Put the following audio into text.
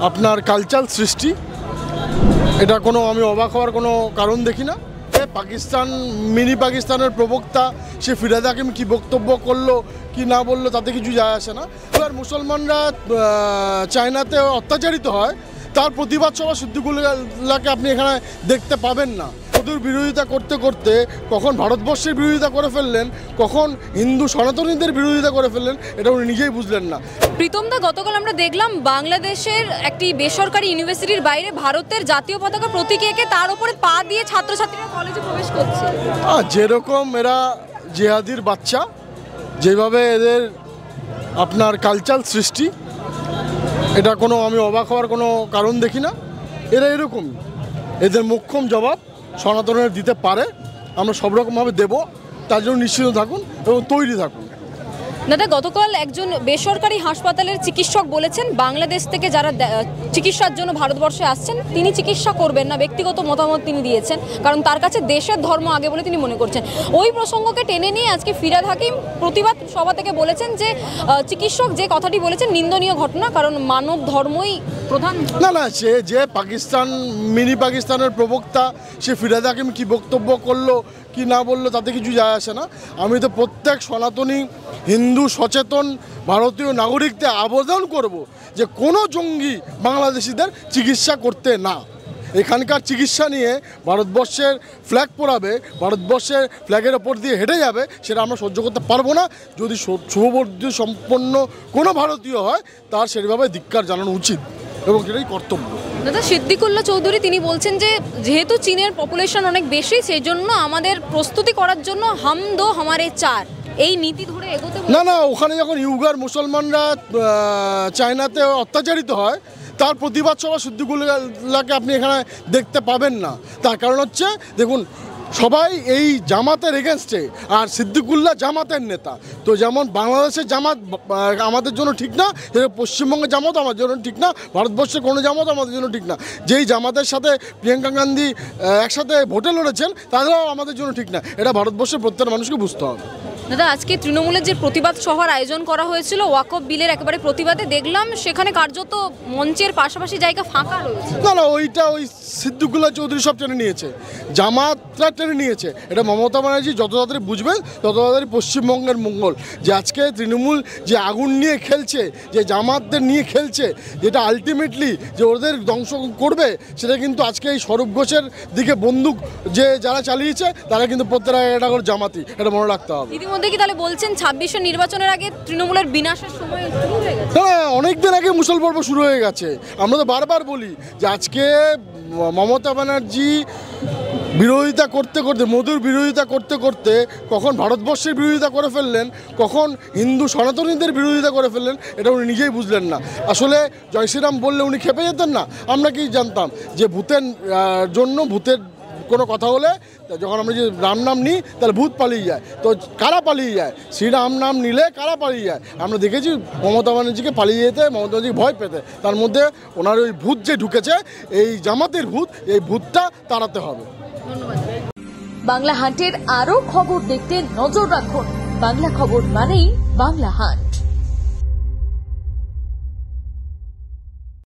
আপনার কালচারাল সৃষ্টি এটা কোনো আমি অবাক হওয়ার কোনো কারণ দেখি না। পাকিস্তান মিনি পাকিস্তানের প্রবক্তা সে ফিরহাদ হাকিম কি বক্তব্য করলো কি না বললো তাতে কিছু যায় আসে না। এবার মুসলমানরা চায়নাতে অত্যাচারিত হয় তার প্রতিবাদ সভা সিদ্দিকুল্লাহকে আপনি এখানে দেখতে পাবেন না। ওদের বিরোধিতা করতে করতে কখন ভারতবর্ষের বিরোধিতা করে ফেললেন, কখন হিন্দু সনাতনীদের বিরোধিতা করে ফেললেন, এটা উনি নিজেই বুঝলেন না। প্রীতমদা, গতকাল আমরা দেখলাম বাংলাদেশের একটি বেসরকারি ইউনিভার্সিটির বাইরে ভারতের জাতীয় পতাকা প্রতীক এঁকে তার উপরে পা দিয়ে ছাত্রছাত্রীরা কলেজে প্রবেশ করছে। যেরকম এরা জেহাদির বাচ্চা, যেভাবে এদের আপনার কালচারাল সৃষ্টি, এটা কোনো আমি অবাক হওয়ার কোনো কারণ দেখি না। এরা এরকম, এদের মোক্ষম জবাব সনাতনের দিতে পারে, আমরা সব রকমভাবে দেবো, তার জন্য নিশ্চিত থাকুন এবং তৈরি থাকুন। দাদা, গতকাল একজন বেসরকারি হাসপাতালের চিকিৎসক বলেছেন বাংলাদেশ থেকে যারা চিকিৎসার জন্য ভারতবর্ষে আসছেন তিনি চিকিৎসা করবেন না, ব্যক্তিগত মতামত তিনি দিয়েছেন, কারণ তার কাছে দেশের ধর্ম আগে বলে তিনি মনে করছেন। ওই প্রসঙ্গকে টেনে নিয়ে আজকে ফিরহাদ হাকিম প্রতিবাদ সভা থেকে বলেছেন যে চিকিৎসক যে কথাটি বলেছেন নিন্দনীয় ঘটনা, কারণ মানব ধর্মই প্রধান। না, সে যে পাকিস্তান মিনি পাকিস্তানের প্রবক্তা সে ফিরহাদ হাকিম কি বক্তব্য করলো কি না বললো তাতে কিছু যায় আসে না। আমি তো প্রত্যেক সনাতনী হিন্দু সচেতন ভারতীয় নাগরিকদের আবেদন করব যে কোনো জঙ্গি বাংলাদেশিদের চিকিৎসা করতে না। এখানকার চিকিৎসা নিয়ে ভারতবর্ষের ফ্ল্যাগ পোড়াবে, ভারতবর্ষের ফ্ল্যাগের ওপর দিয়ে হেঁটে যাবে, সেটা আমরা সহ্য করতে পারবো না। যদি শুভবুদ্ধি সম্পন্ন কোনো ভারতীয় হয় তার সেভাবে ধিক্কার জানানো উচিত এবং সেটাই কর্তব্য। দাদা, সিদ্দিকুল্লাহ চৌধুরী তিনি বলছেন যে যেহেতু চীনের পপুলেশন অনেক বেশি, সেই জন্য আমাদের প্রস্তুতি করার জন্য হাম দো হামারে চার এই নীতি ধরে এগোতে। না, ওখানে যখন ইউগার মুসলমানরা চায়নাতে অত্যাচারিত হয় তার প্রতিবাদ সভা সিদ্দিকুল্লাহকে আপনি এখানে দেখতে পাবেন না। তার কারণ হচ্ছে, দেখুন, সবাই এই জামাতের এগেনস্টে, আর সিদ্দিকুল্লাহ জামাতের নেতা। তো যেমন বাংলাদেশের জামাত আমাদের জন্য ঠিক না, পশ্চিমবঙ্গের জামাত আমাদের জন্য ঠিক না, ভারতবর্ষের কোনো জামাত আমাদের জন্য ঠিক না। যেই জামাতের সাথে প্রিয়াঙ্কা গান্ধী একসাথে ভোটে লড়েছেন তাদেরও আমাদের জন্য ঠিক না। এটা ভারতবর্ষের প্রত্যেকটা মানুষকে বুঝতে হবে। দাদা, আজকে তৃণমূলের যে প্রতিবাদ সভার আয়োজন করা হয়েছিল ওয়াকফ বিলের একেবারে প্রতিবাদে, দেখলাম সেখানে কার্যত মঞ্চের পাশাপাশি জায়গা ফাঁকা রয়েছে। না, ওইটা ওই সিদ্দিকুল্লাহ চৌধুরী সব টেনে নিয়েছে, জামাতরা টেনে নিয়েছে। এটা মমতা ব্যানার্জি যত তাড়াতাড়ি বুঝবেন তত তাড়াতাড়ি পশ্চিমবঙ্গের মঙ্গল। যে আজকে তৃণমূল যে আগুন নিয়ে খেলছে, যে জামাতদের নিয়ে খেলছে, যেটা আলটিমেটলি যে ওদের ধ্বংস করবে, সেটা কিন্তু আজকে এই স্বরূপ ঘোষের দিকে বন্দুক যে যারা চালিয়েছে তারা কিন্তু প্রত্যেকটা করে জামাতি, এটা মনে রাখতে হবে। ইতিমধ্যে কি তাহলে বলছেন ২৬শে নির্বাচনের আগে তৃণমূলের বিনাশের সময় শুরু হয়ে গেছে? হ্যাঁ, অনেকদিন আগে মুসল পর্ব শুরু হয়ে গেছে। আমরা তো বারবার বলি যে আজকে মমতা ব্যানার্জি বিরোধিতা করতে করতে, মোদির বিরোধিতা করতে করতে কখন ভারতবর্ষের বিরোধিতা করে ফেললেন, কখন হিন্দু সনাতনীদের বিরোধিতা করে ফেললেন, এটা উনি নিজেই বুঝলেন না। আসলে জয় শ্রীরাম বললে উনি খেপে যেতেন না? আমরা কি জানতাম যে ভূতের জন্য ভূতের কোনো কথা হলে যখন আমরা যে রাম নাম নিই তাহলে ভূত পালিয়ে যায়। তো কারা পালিয়ে যায়? শ্রীরাম নাম নিলে কারা পালিয়ে যায়? আমরা দেখেছি মমতা ব্যানার্জিকে পালিয়ে যেতে, মমতা ব্যানার্জিকে ভয় পেতে। তার মধ্যে ওনার ওই ভূত যে ঢুকেছে, এই জামাতের ভূত, এই ভূতটা তাড়াতে হবে। ধন্যবাদ। বাংলা হান্টের আরও খবর দেখতে নজর রাখুন। বাংলা খবর মানেই বাংলা হান্ট।